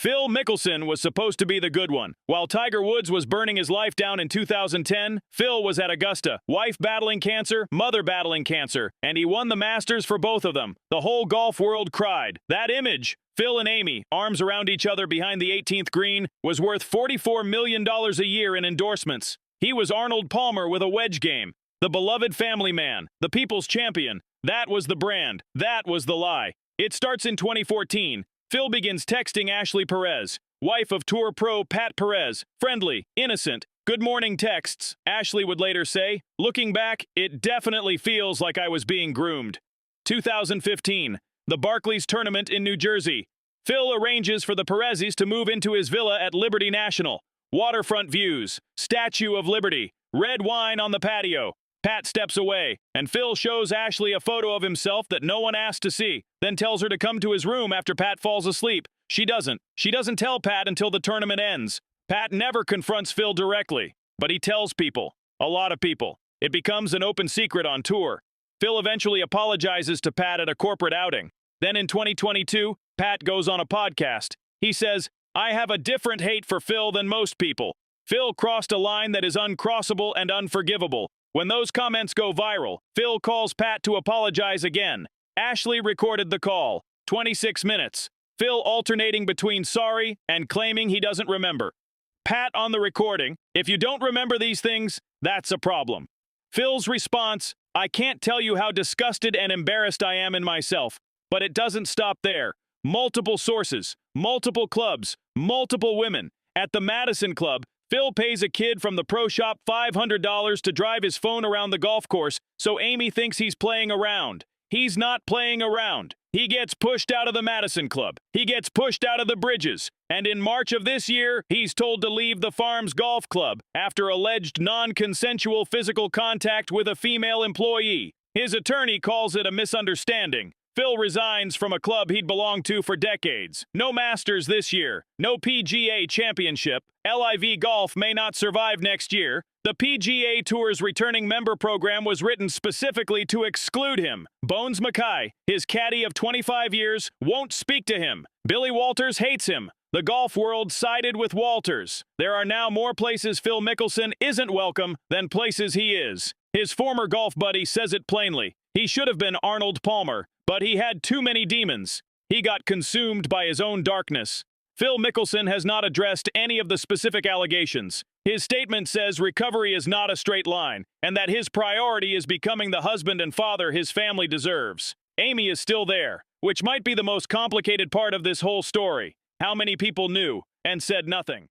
Phil Mickelson was supposed to be the good one. While Tiger Woods was burning his life down in 2010, Phil was at Augusta, wife battling cancer, mother battling cancer, and he won the Masters for both of them. The whole golf world cried. That image, Phil and Amy, arms around each other behind the 18th green, was worth $44 million a year in endorsements. He was Arnold Palmer with a wedge game. The beloved family man, the people's champion. That was the brand. That was the lie. It starts in 2014. Phil begins texting Ashley Perez, wife of Tour pro Pat Perez. Friendly, innocent, good morning texts, Ashley would later say. Looking back, it definitely feels like I was being groomed. 2015, the Barclays Tournament in New Jersey. Phil arranges for the Perezes to move into his villa at Liberty National. Waterfront views, Statue of Liberty, red wine on the patio. Pat steps away, and Phil shows Ashley a photo of himself that no one asked to see, then tells her to come to his room after Pat falls asleep. She doesn't. She doesn't tell Pat until the tournament ends. Pat never confronts Phil directly, but he tells people. A lot of people. It becomes an open secret on tour. Phil eventually apologizes to Pat at a corporate outing. Then in 2022, Pat goes on a podcast. He says, "I have a different hate for Phil than most people. Phil crossed a line that is uncrossable and unforgivable." When those comments go viral, Phil calls Pat to apologize again. Ashley recorded the call. 26 minutes. Phil alternating between sorry and claiming he doesn't remember. Pat on the recording, "If you don't remember these things, that's a problem." Phil's response, "I can't tell you how disgusted and embarrassed I am in myself." But it doesn't stop there. Multiple sources, multiple clubs, multiple women. At the Madison Club, Phil pays a kid from the pro shop $500 to drive his phone around the golf course, so Amy thinks he's playing around. He's not playing around. He gets pushed out of the Madison Club. He gets pushed out of the Bridges. And in March of this year, he's told to leave the Farms Golf Club after alleged non-consensual physical contact with a female employee. His attorney calls it a misunderstanding. Phil resigns from a club he'd belonged to for decades. No Masters this year. No PGA Championship. LIV Golf may not survive next year. The PGA Tour's returning member program was written specifically to exclude him. Bones Mackay, his caddy of 25 years, won't speak to him. Billy Walters hates him. The golf world sided with Walters. There are now more places Phil Mickelson isn't welcome than places he is. His former golf buddy says it plainly. He should have been Arnold Palmer, but he had too many demons. He got consumed by his own darkness. Phil Mickelson has not addressed any of the specific allegations. His statement says recovery is not a straight line, and that his priority is becoming the husband and father his family deserves. Amy is still there, which might be the most complicated part of this whole story. How many people knew and said nothing?